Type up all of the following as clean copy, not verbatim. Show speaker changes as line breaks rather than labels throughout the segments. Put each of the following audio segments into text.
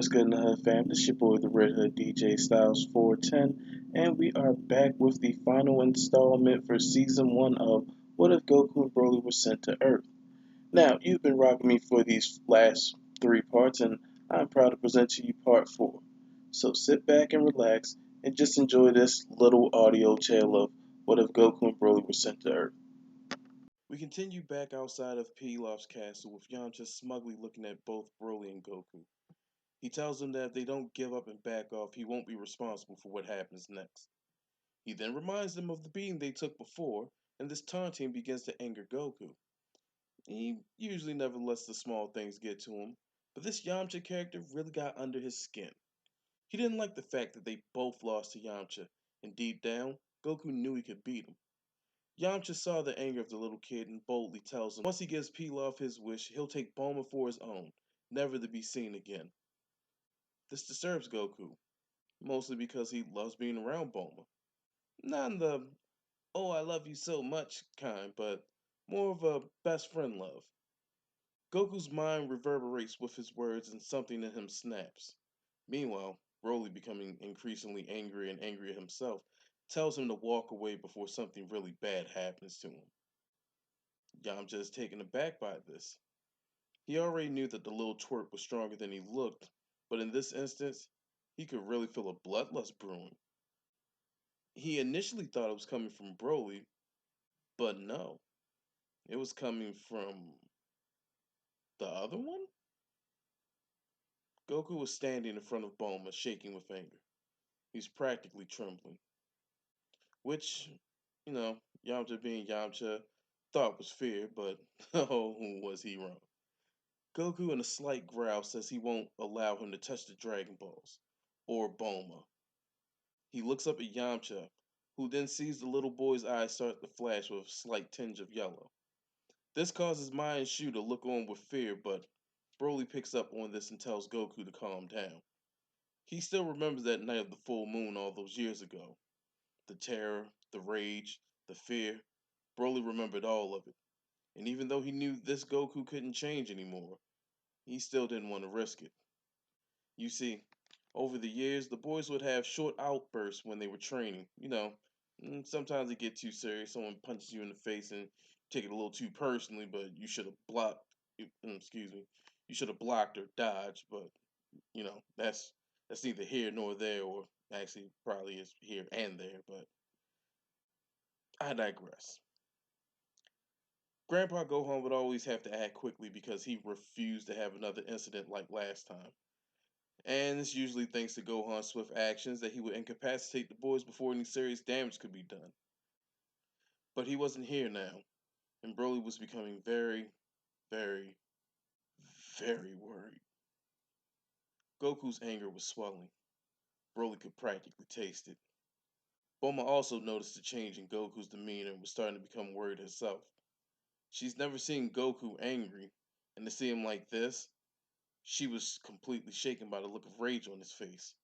What's good in the hood fam? This your boy the Red Hood DJ Styles 410, and we are back with the final installment for season 1 of What If Goku and Broly Were Sent to Earth. Now, you've been rocking me for these last 3 parts, and I'm proud to present to you part 4. So sit back and relax and just enjoy this little audio tale of What If Goku and Broly Were Sent to Earth. We continue back outside of Pilaf's castle with Yamcha smugly looking at both Broly and Goku. He tells them that if they don't give up and back off, he won't be responsible for what happens next. He then reminds them of the beating they took before, and this taunting begins to anger Goku. He usually never lets the small things get to him, but this Yamcha character really got under his skin. He didn't like the fact that they both lost to Yamcha, and deep down, Goku knew he could beat him. Yamcha saw the anger of the little kid and boldly tells him once he gives Pilaf his wish, he'll take Bulma for his own, never to be seen again. This disturbs Goku, mostly because he loves being around Bulma. Not in the, oh, I love you so much kind, but more of a best friend love. Goku's mind reverberates with his words and something in him snaps. Meanwhile, Broly, becoming increasingly angry and angrier himself, tells him to walk away before something really bad happens to him. Yamcha is taken aback by this. He already knew that the little twerp was stronger than he looked, but in this instance, he could really feel a bloodlust brewing. He initially thought it was coming from Broly, but no, it was coming from the other one? Goku was standing in front of Bulma, shaking with anger. He's practically trembling, which, Yamcha being Yamcha, thought was fear, but oh, was he wrong. Goku, in a slight growl, says he won't allow him to touch the Dragon Balls, or Bulma. He looks up at Yamcha, who then sees the little boy's eyes start to flash with a slight tinge of yellow. This causes Mai and Shu to look on with fear, but Broly picks up on this and tells Goku to calm down. He still remembers that night of the full moon all those years ago. The terror, the rage, the fear. Broly remembered all of it. And even though he knew this Goku couldn't change anymore, he still didn't want to risk it. You see, over the years, the boys would have short outbursts when they were training. Sometimes it get too serious. Someone punches you in the face and take it a little too personally, but you should have blocked. Excuse me. You should have blocked or dodged, but that's neither here nor there, or actually probably is here and there. But I digress. Grandpa Gohan would always have to act quickly because he refused to have another incident like last time. And it's usually thanks to Gohan's swift actions that he would incapacitate the boys before any serious damage could be done. But he wasn't here now, and Broly was becoming very, very, very worried. Goku's anger was swelling. Broly could practically taste it. Bulma also noticed a change in Goku's demeanor and was starting to become worried herself. She's never seen Goku angry, and to see him like this, she was completely shaken by the look of rage on his face.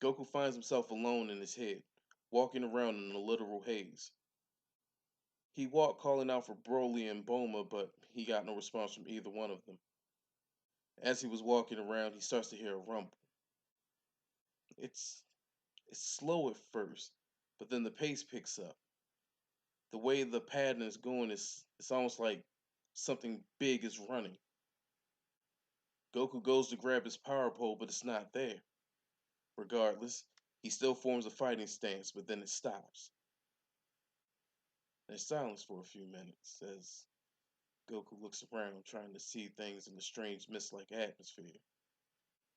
Goku finds himself alone in his head, walking around in a literal haze. He walked calling out for Broly and Bulma, but he got no response from either one of them. As he was walking around, he starts to hear a rumble. It's slow at first, but then the pace picks up. The way the pattern is going is it's almost like something big is running. Goku goes to grab his power pole, but it's not there. Regardless, he still forms a fighting stance, but then it stops. There's silence for a few minutes as Goku looks around, trying to see things in the strange mist-like atmosphere.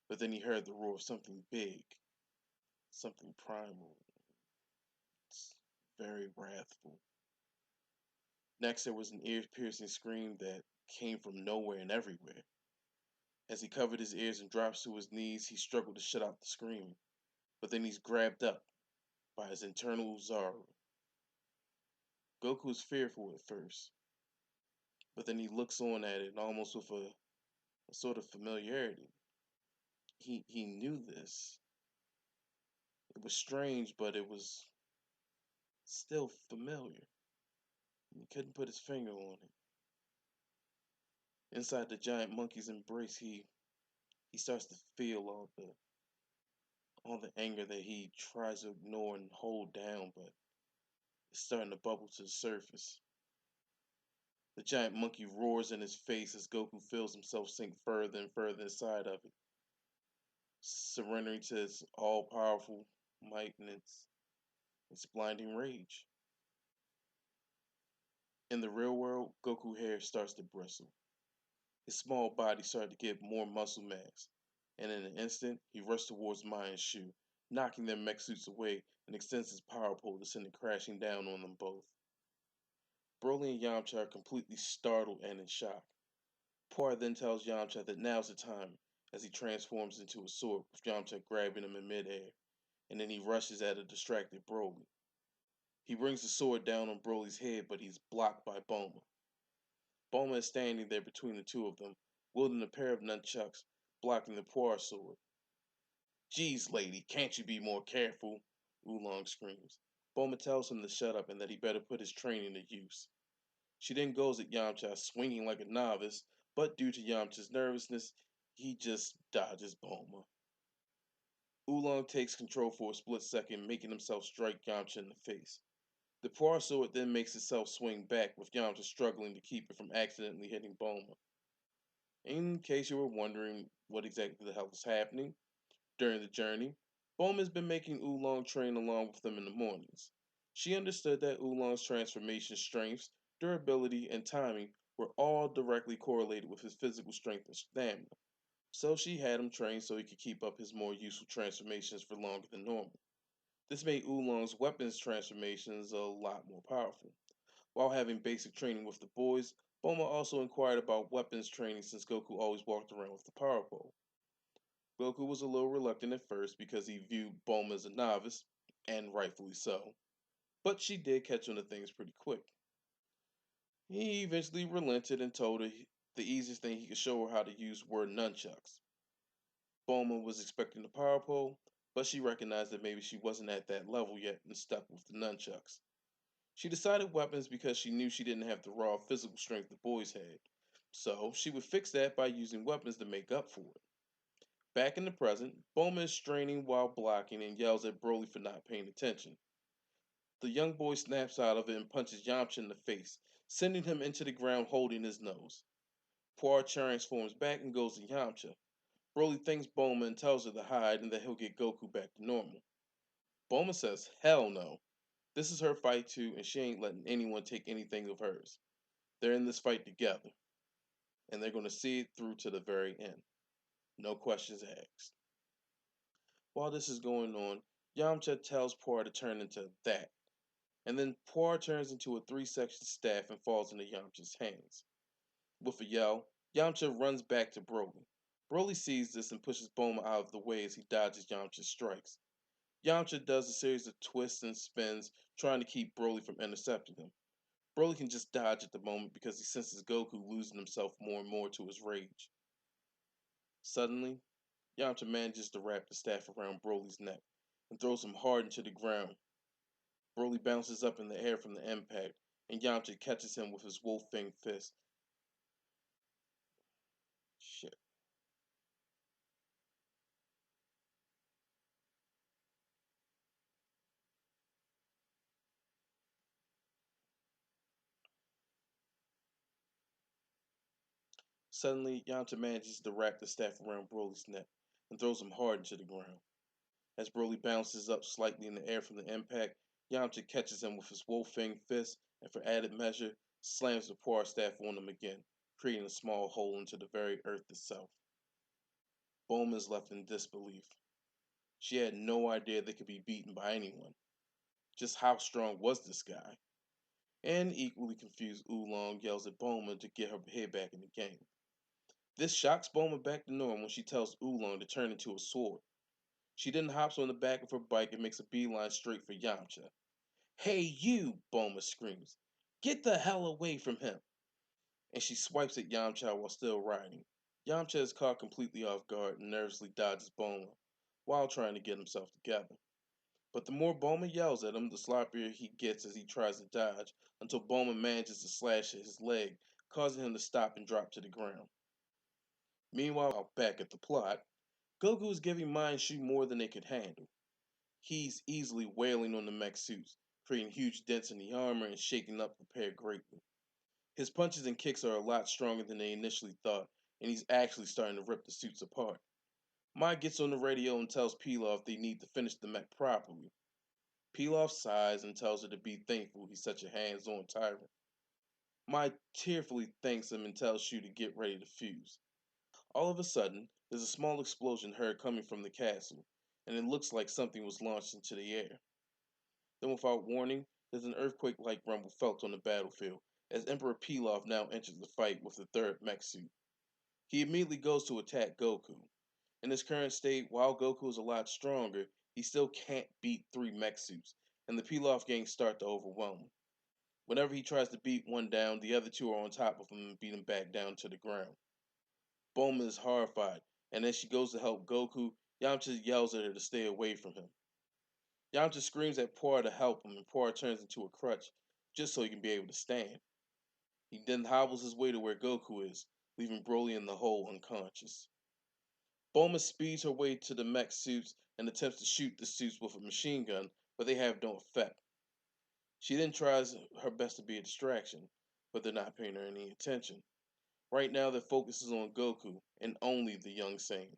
But then he heard the roar of something big, something primal. It's very wrathful. Next, there was an ear-piercing scream that came from nowhere and everywhere. As he covered his ears and drops to his knees, he struggled to shut out the screaming. But then he's grabbed up by his internal Zaru. Goku is fearful at first, but then he looks on at it almost with a sort of familiarity. He knew this. It was strange, but it was still familiar. He couldn't put his finger on it. Inside the giant monkey's embrace, he He starts to feel all the anger that he tries to ignore and hold down, but it's starting to bubble to the surface. The giant monkey roars in his face as Goku feels himself sink further and further inside of it, surrendering to its all-powerful might and its blinding rage. In the real world, Goku hair starts to bristle. His small body started to get more muscle mass, and in an instant, he rushed towards Mai and Shu, knocking their mech suits away and extends his power pole to send it crashing down on them both. Broly and Yamcha are completely startled and in shock. Puar then tells Yamcha that now's the time, as he transforms into a sword, with Yamcha grabbing him in midair, and then he rushes at a distracted Broly. He brings the sword down on Broly's head, but he's blocked by Bulma. Bulma is standing there between the two of them, wielding a pair of nunchucks, blocking the Puar sword. "Geez, lady, can't you be more careful?" Oolong screams. Bulma tells him to shut up and that he better put his training to use. She then goes at Yamcha, swinging like a novice, but due to Yamcha's nervousness, he just dodges Bulma. Oolong takes control for a split second, making himself strike Yamcha in the face. The Puar sword then makes itself swing back, with Yamcha struggling to keep it from accidentally hitting Bulma. In case you were wondering what exactly the hell is happening, during the journey, Bulma has been making Oolong train along with them in the mornings. She understood that Oolong's transformation strengths, durability, and timing were all directly correlated with his physical strength and stamina, so she had him trained so he could keep up his more useful transformations for longer than normal. This made Oolong's weapons transformations a lot more powerful. While having basic training with the boys, Bulma also inquired about weapons training since Goku always walked around with the power pole. Goku was a little reluctant at first because he viewed Bulma as a novice, and rightfully so, but she did catch on to things pretty quick. He eventually relented and told her the easiest thing he could show her how to use were nunchucks. Bulma was expecting the power pole, but she recognized that maybe she wasn't at that level yet and stuck with the nunchucks. She decided weapons because she knew she didn't have the raw physical strength the boys had, so she would fix that by using weapons to make up for it. Back in the present, Bulma is straining while blocking and yells at Broly for not paying attention. The young boy snaps out of it and punches Yamcha in the face, sending him into the ground holding his nose. Puar transforms back and goes to Yamcha. Broly thanks Bulma and tells her to hide and that he'll get Goku back to normal. Bulma says, "Hell no. This is her fight too, and she ain't letting anyone take anything of hers. They're in this fight together, and they're going to see it through to the very end. No questions asked." While this is going on, Yamcha tells Puar to turn into that, and then Puar turns into a three-section staff and falls into Yamcha's hands. With a yell, Yamcha runs back to Broly. Broly sees this and pushes Bulma out of the way as he dodges Yamcha's strikes. Yamcha does a series of twists and spins, trying to keep Broly from intercepting him. Broly can just dodge at the moment because he senses Goku losing himself more and more to his rage. Suddenly, Yamcha manages to wrap the staff around Broly's neck and throws him hard into the ground. Broly bounces up in the air from the impact, and Yamcha catches him with his wolf-fang fist. Shit. Suddenly, Yamcha manages to wrap the staff around Broly's neck and throws him hard into the ground. As Broly bounces up slightly in the air from the impact, Yamcha catches him with his wolf-fang fist and, for added measure, slams the Puar staff on him again, creating a small hole into the very earth itself. Bulma is left in disbelief. She had no idea they could be beaten by anyone. Just how strong was this guy? And equally confused, Oolong yells at Bulma to get her head back in the game. This shocks Bulma back to normal when she tells Oolong to turn into a sword. She then hops on the back of her bike and makes a beeline straight for Yamcha. "Hey you!" Bulma screams. "Get the hell away from him!" And she swipes at Yamcha while still riding. Yamcha is caught completely off guard and nervously dodges Bulma while trying to get himself together. But the more Bulma yells at him, the sloppier he gets as he tries to dodge, until Bulma manages to slash at his leg, causing him to stop and drop to the ground. Meanwhile, back at the plot, Goku is giving Mind Shu more than they could handle. He's easily wailing on the mech suits, creating huge dents in the armor and shaking up the pair greatly. His punches and kicks are a lot stronger than they initially thought, and he's actually starting to rip the suits apart. Mai gets on the radio and tells Pilaf they need to finish the mech properly. Pilaf sighs and tells her to be thankful he's such a hands-on tyrant. Mai tearfully thanks him and tells Shu to get ready to fuse. All of a sudden, there's a small explosion heard coming from the castle, and it looks like something was launched into the air. Then, without warning, there's an earthquake-like rumble felt on the battlefield as Emperor Pilaf now enters the fight with the third mech suit. He immediately goes to attack Goku. In his current state, while Goku is a lot stronger, he still can't beat three mech suits, and the Pilaf gang start to overwhelm him. Whenever he tries to beat one down, the other two are on top of him and beat him back down to the ground. Bulma is horrified, and as she goes to help Goku, Yamcha yells at her to stay away from him. Yamcha screams at Puar to help him, and Puar turns into a crutch just so he can be able to stand. He then hobbles his way to where Goku is, leaving Broly in the hole unconscious. Bulma speeds her way to the mech suits and attempts to shoot the suits with a machine gun, but they have no effect. She then tries her best to be a distraction, but they're not paying her any attention. Right now, their focus is on Goku and only the young Saiyan.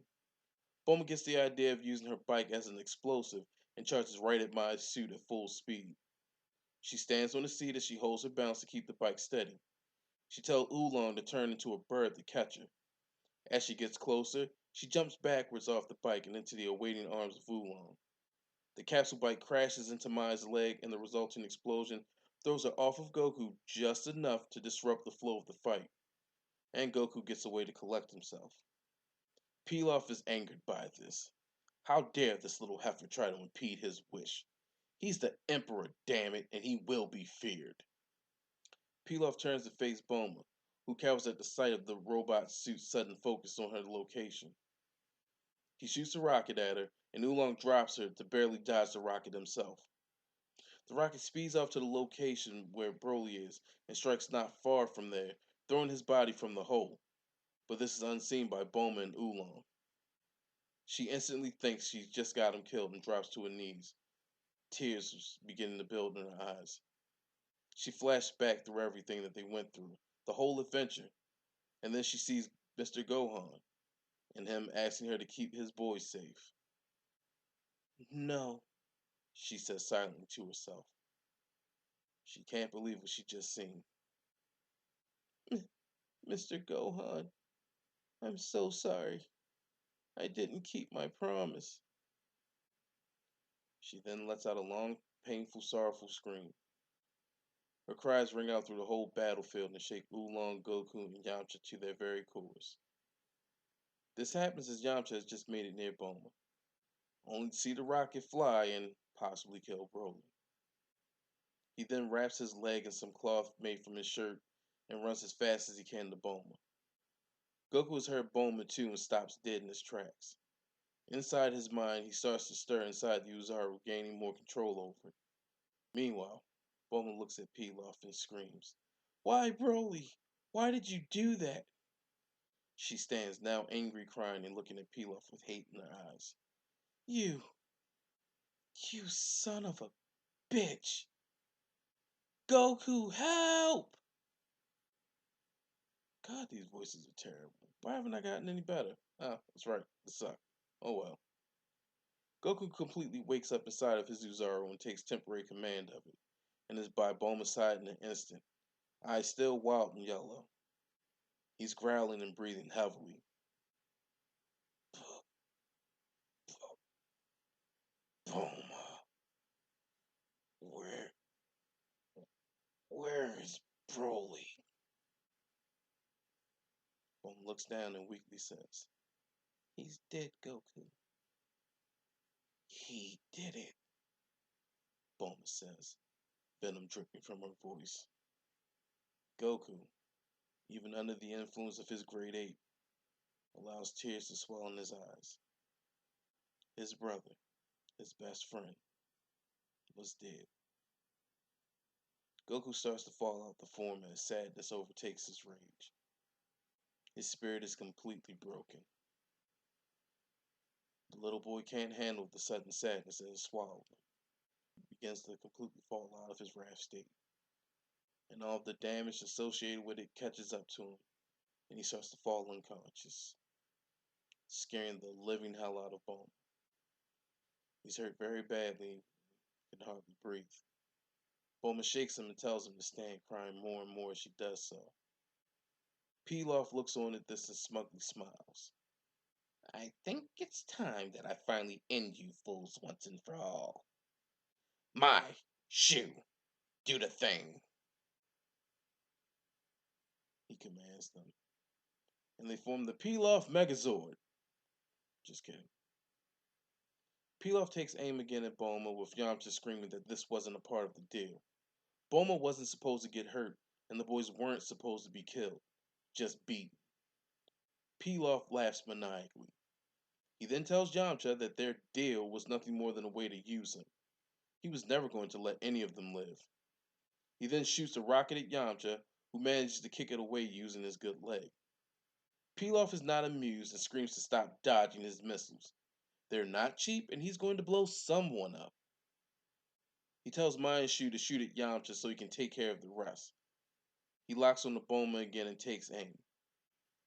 Bulma gets the idea of using her bike as an explosive and charges right at Mai's suit at full speed. She stands on the seat as she holds her balance to keep the bike steady. She tells Oolong to turn into a bird to catch her. As she gets closer, she jumps backwards off the bike and into the awaiting arms of Oolong. The capsule bike crashes into Mai's leg, and the resulting explosion throws her off of Goku just enough to disrupt the flow of the fight. And Goku gets away to collect himself. Pilaf is angered by this. How dare this little heifer try to impede his wish? He's the Emperor, damn it, and he will be feared. Pilaf turns to face Bulma, who cowers at the sight of the robot suit's sudden focus on her location. He shoots a rocket at her, and Oolong drops her to barely dodge the rocket himself. The rocket speeds off to the location where Broly is and strikes not far from there, throwing his body from the hole. But this is unseen by Bulma and Oolong. She instantly thinks she's just got him killed and drops to her knees, tears beginning to build in her eyes. She flashed back through everything that they went through, the whole adventure, and then she sees Mr. Gohan and him asking her to keep his boys safe. No, she says silently to herself. She can't believe what she just seen. Mr. Gohan, I'm so sorry. I didn't keep my promise. She then lets out a long, painful, sorrowful scream. Her cries ring out through the whole battlefield and shake Oolong, Goku, and Yamcha to their very cores. This happens as Yamcha has just made it near Bulma, only to see the rocket fly and possibly kill Broly. He then wraps his leg in some cloth made from his shirt and runs as fast as he can to Bulma. Goku has heard Bulma too and stops dead in his tracks. Inside his mind, he starts to stir inside the Uzaru, gaining more control over it. Meanwhile, Bulma looks at Pilaf and screams, "Why, Broly? Why did you do that?" She stands now angry, crying and looking at Pilaf with hate in her eyes. You, you son of a bitch! Goku, help! God, these voices are terrible. Why haven't I gotten any better? Ah, that's right, they suck. Oh well. Goku completely wakes up inside of his Uzaru and takes temporary command of it, and is by Bulma's side in an instant, eyes still wild and yellow. He's growling and breathing heavily. Bulma, where, where is Broly? Bulma looks down and weakly says, "He's dead, Goku." He did it, Bulma says, venom dripping from her voice. Goku, even under the influence of his grade 8, allows tears to swell in his eyes. His brother, his best friend, was dead. Goku starts to fall out the form as sadness overtakes his rage. His spirit is completely broken. The little boy can't handle the sudden sadness that has swallowed him. He begins to completely fall out of his wrath state, and all of the damage associated with it catches up to him, and he starts to fall unconscious, scaring the living hell out of Bone. He's hurt very badly and can hardly breathe. Bulma shakes him and tells him to stand, crying more and more as she does so. Pilaf looks on at this and smugly smiles. I think it's time that I finally end you fools once and for all. My shoe, do the thing, he commands them. And they form the Pilaf Megazord. Just kidding. Pilaf takes aim again at Bulma, with Yamcha screaming that this wasn't a part of the deal. Bulma wasn't supposed to get hurt, and the boys weren't supposed to be killed, just beaten. Pilaf laughs maniacally. He then tells Yamcha that their deal was nothing more than a way to use him. He was never going to let any of them live. He then shoots a rocket at Yamcha, who manages to kick it away using his good leg. Pilaf is not amused and screams to stop dodging his missiles. They're not cheap, and he's going to blow someone up. He tells Shu to shoot at Yamcha so he can take care of the rest. He locks on to Bulma again and takes aim.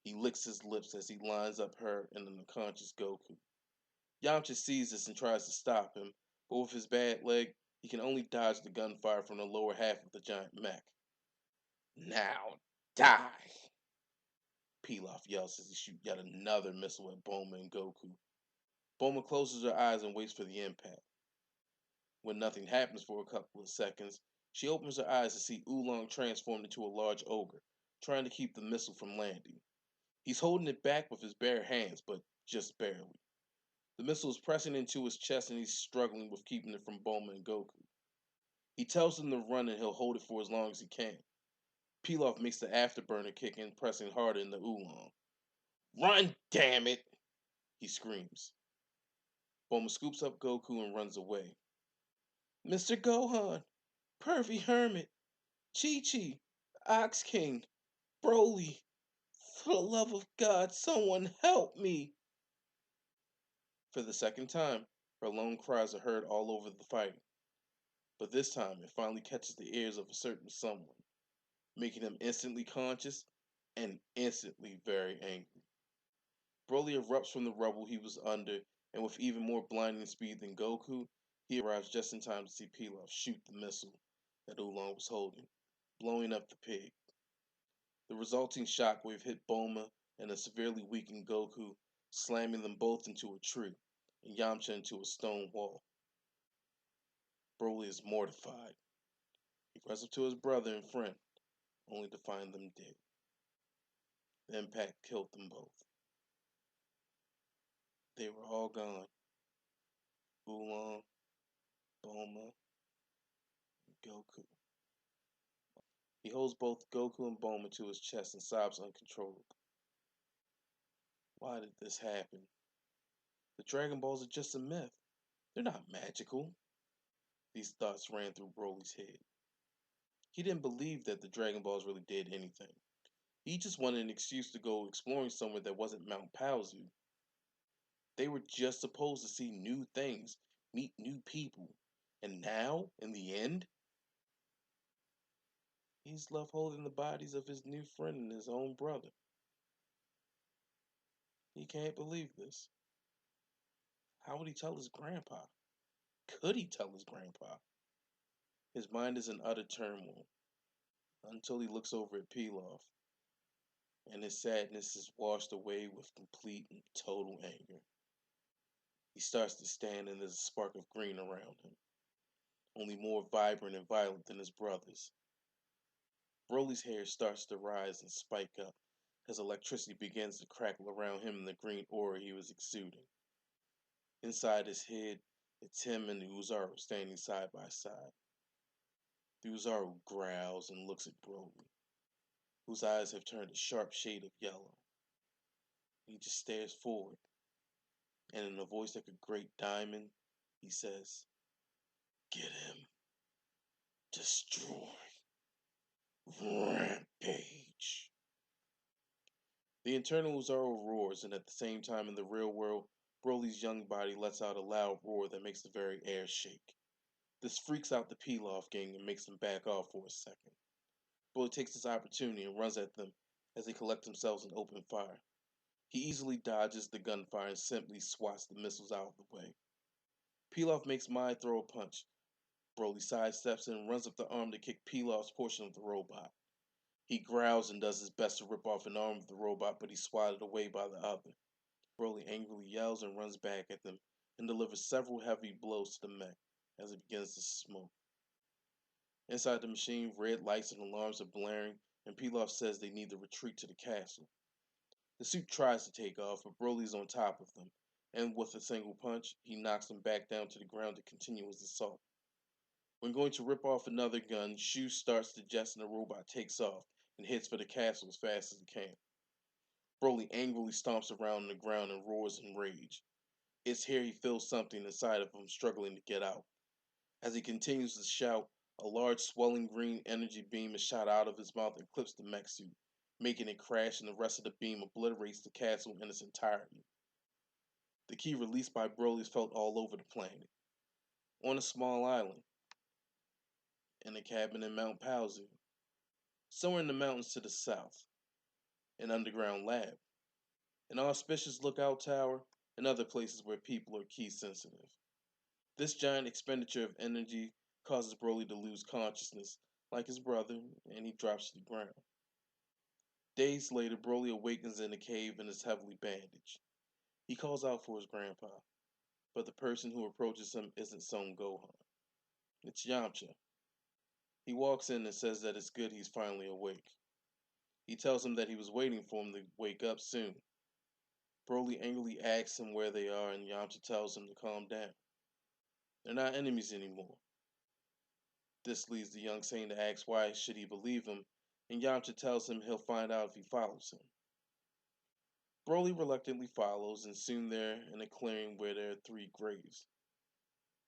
He licks his lips as he lines up her and an unconscious Goku. Yamcha sees this and tries to stop him, but with his bad leg, he can only dodge the gunfire from the lower half of the giant mech. Now die! Pilaf yells as he shoots yet another missile at Bulma and Goku. Bulma closes her eyes and waits for the impact. When nothing happens for a couple of seconds, she opens her eyes to see Oolong transformed into a large ogre, trying to keep the missile from landing. He's holding it back with his bare hands, but just barely. The missile is pressing into his chest and he's struggling with keeping it from Bulma and Goku. He tells them to run and he'll hold it for as long as he can. Pilaf makes the afterburner kick in, pressing harder in the Oolong. Run, damn it! He screams. Bulma scoops up Goku and runs away. Mr. Gohan, Pervy Hermit, Chi-Chi, Ox King, Broly, for the love of God, someone help me! For the second time, her lone cries are heard all over the fighting. But this time, it finally catches the ears of a certain someone, making him instantly conscious and instantly very angry. Broly erupts from the rubble he was under, and with even more blinding speed than Goku, he arrives just in time to see Pilaf shoot the missile that Oolong was holding, blowing up the pig. The resulting shockwave hit Bulma and a severely weakened Goku, slamming them both into a tree and Yamcha into a stone wall. Broly is mortified. He runs up to his brother and friend, only to find them dead. The impact killed them both. They were all gone. Oolong, Bulma, and Goku. He holds both Goku and Bulma to his chest and sobs uncontrollably. Why did this happen? The Dragon Balls are just a myth. They're not magical. These thoughts ran through Broly's head. He didn't believe that the Dragon Balls really did anything. He just wanted an excuse to go exploring somewhere that wasn't Mount Paozu. They were just supposed to see new things, meet new people. And now, in the end, he's left holding the bodies of his new friend and his own brother. He can't believe this. How would he tell his grandpa? Could he tell his grandpa? His mind is in utter turmoil until he looks over at Pilaf, and his sadness is washed away with complete and total anger. He starts to stand and there's a spark of green around him, only more vibrant and violent than his brother's. Broly's hair starts to rise and spike up as electricity begins to crackle around him in the green aura he was exuding. Inside his head, it's him and the Uzaru standing side by side. The Uzaru growls and looks at Broly, whose eyes have turned a sharp shade of yellow. He just stares forward, and in a voice like a great diamond, he says, "Get him. Destroy. Rampage." The internal Zoro roars, and at the same time in the real world, Broly's young body lets out a loud roar that makes the very air shake. This freaks out the Pilaf gang and makes them back off for a second. Broly takes this opportunity and runs at them as they collect themselves and open fire. He easily dodges the gunfire and simply swats the missiles out of the way. Pilaf makes Mai throw a punch. Broly sidesteps and runs up the arm to kick Pilaf's portion of the robot. He growls and does his best to rip off an arm of the robot, but he's swatted away by the other. Broly angrily yells and runs back at them and delivers several heavy blows to the mech as it begins to smoke. Inside the machine, red lights and alarms are blaring, and Pilaf says they need to retreat to the castle. The suit tries to take off, but Broly's on top of them, and with a single punch, he knocks them back down to the ground to continue his assault. When going to rip off another gun, Shu starts to jest and the robot takes off and heads for the castle as fast as it can. Broly angrily stomps around on the ground and roars in rage. It's here he feels something inside of him struggling to get out. As he continues to shout, a large swelling green energy beam is shot out of his mouth and clips the mech suit, making it crash, and the rest of the beam obliterates the castle in its entirety. The key released by Broly is felt all over the planet. On a small island, in a cabin in Mount Paozu, somewhere in the mountains to the south, an underground lab, an auspicious lookout tower, and other places where people are key sensitive. This giant expenditure of energy causes Broly to lose consciousness, like his brother, and he drops to the ground. Days later, Broly awakens in a cave and is heavily bandaged. He calls out for his grandpa, but the person who approaches him isn't Son Gohan. It's Yamcha. He walks in and says that it's good he's finally awake. He tells him that he was waiting for him to wake up soon. Broly angrily asks him where they are, and Yamcha tells him to calm down. They're not enemies anymore. This leads the young Saiyan to ask why should he believe him, and Yamcha tells him he'll find out if he follows him. Broly reluctantly follows, and soon they're in a clearing where there are three graves.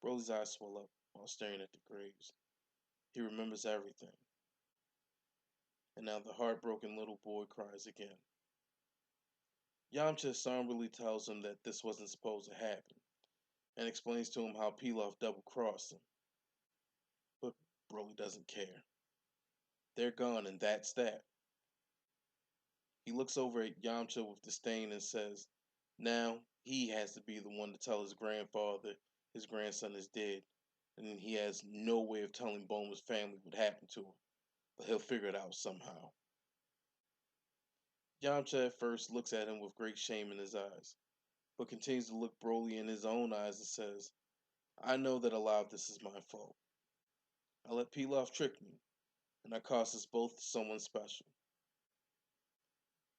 Broly's eyes swell up while staring at the graves. He remembers everything. And now the heartbroken little boy cries again. Yamcha somberly tells him that this wasn't supposed to happen, and explains to him how Pilaf double-crossed him. But Broly doesn't care. They're gone, and that's that. He looks over at Yamcha with disdain and says, now he has to be the one to tell his grandfather his grandson is dead, and he has no way of telling Bulma's family what happened to him, but he'll figure it out somehow. Yamcha at first looks at him with great shame in his eyes, but continues to look Broly in his own eyes and says, I know that a lot of this is my fault. I let Pilaf trick me, and I cost us both someone special.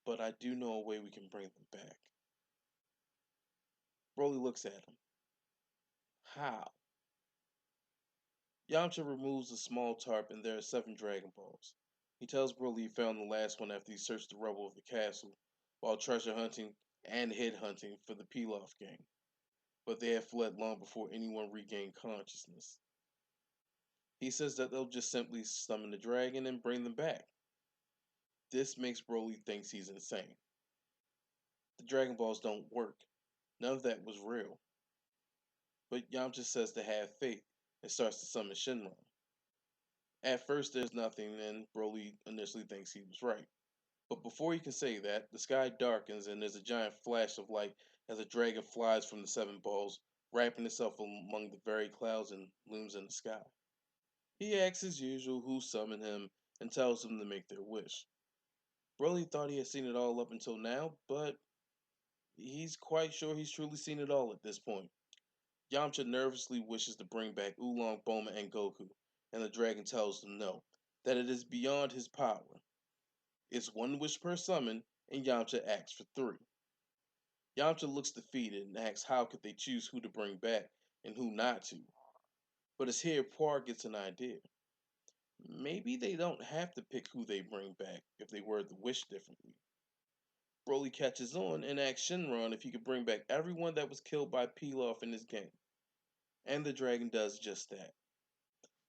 But I do know a way we can bring them back. Broly looks at him. How? Yamcha removes a small tarp and there are 7 Dragon Balls. He tells Broly he found the last one after he searched the rubble of the castle while treasure hunting and head hunting for the Pilaf gang, but they had fled long before anyone regained consciousness. He says that they'll just simply summon the dragon and bring them back. This makes Broly think he's insane. The Dragon Balls don't work. None of that was real. But Yamcha says to have faith and starts to summon Shinron. At first there's nothing and Broly initially thinks he was right. But before he can say that, the sky darkens and there's a giant flash of light as a dragon flies from the 7 balls, wrapping itself among the very clouds and looms in the sky. He asks as usual who summoned him and tells them to make their wish. Broly thought he had seen it all up until now, but he's quite sure he's truly seen it all at this point. Yamcha nervously wishes to bring back Oolong, Bulma, and Goku, and the dragon tells them no, that it is beyond his power. It's 1 wish per summon, and Yamcha asks for 3. Yamcha looks defeated and asks how could they choose who to bring back and who not to. But it's here Poir gets an idea. Maybe they don't have to pick who they bring back if they word the wish differently. Broly catches on and asks Shinron if he could bring back everyone that was killed by Pilaf in this game. And the dragon does just that.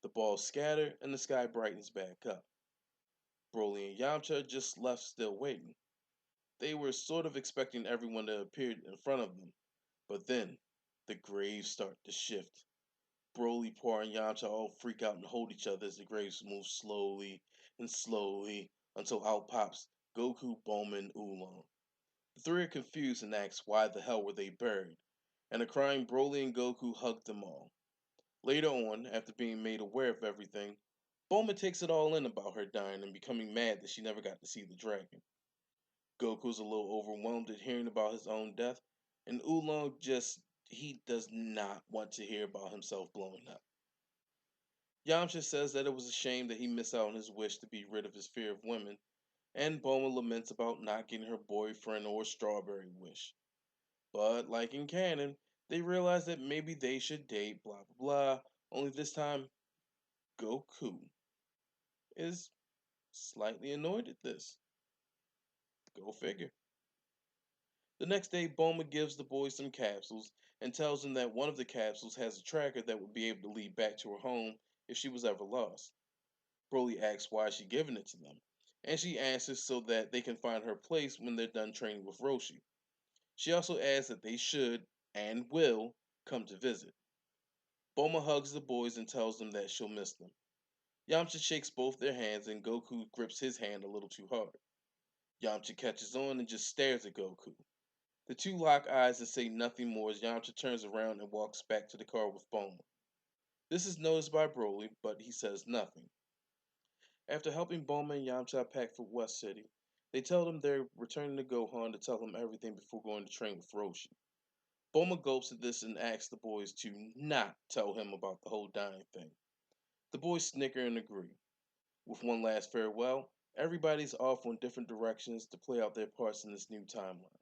The balls scatter and the sky brightens back up. Broly and Yamcha are just left still waiting. They were sort of expecting everyone to appear in front of them, but then the graves start to shift. Broly, Poir, and Yamcha all freak out and hold each other as the graves move slowly and slowly until out pops Goku, Bulma, and Oolong. The three are confused and ask why the hell were they buried, and the crying Broly and Goku hug them all. Later on, after being made aware of everything, Bulma takes it all in about her dying and becoming mad that she never got to see the dragon. Goku's a little overwhelmed at hearing about his own death, and Oolong he does not want to hear about himself blowing up. Yamcha says that it was a shame that he missed out on his wish to be rid of his fear of women, and Bulma laments about not getting her boyfriend or strawberry wish. But, like in canon, they realize that maybe they should date, blah blah blah, only this time Goku is slightly annoyed at this. Go figure. The next day, Bulma gives the boys some capsules and tells them that one of the capsules has a tracker that would be able to lead back to her home if she was ever lost. Broly asks why she's giving it to them, and she answers so that they can find her place when they're done training with Roshi. She also adds that they should, and will, come to visit. Bulma hugs the boys and tells them that she'll miss them. Yamcha shakes both their hands and Goku grips his hand a little too hard. Yamcha catches on and just stares at Goku. The two lock eyes and say nothing more as Yamcha turns around and walks back to the car with Bulma. This is noticed by Broly, but he says nothing. After helping Bulma and Yamcha pack for West City, they tell them they're returning to Gohan to tell him everything before going to train with Roshi. Bulma gulps at this and asks the boys to not tell him about the whole dying thing. The boys snicker and agree. With one last farewell, everybody's off on different directions to play out their parts in this new timeline.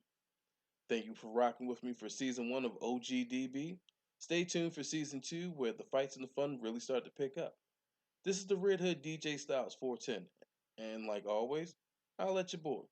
Thank you for rocking with me for Season 1 of OGDB. Stay tuned for Season 2 where the fights and the fun really start to pick up. This is the Red Hood DJ Styles 410, and like always, I'll let your boy.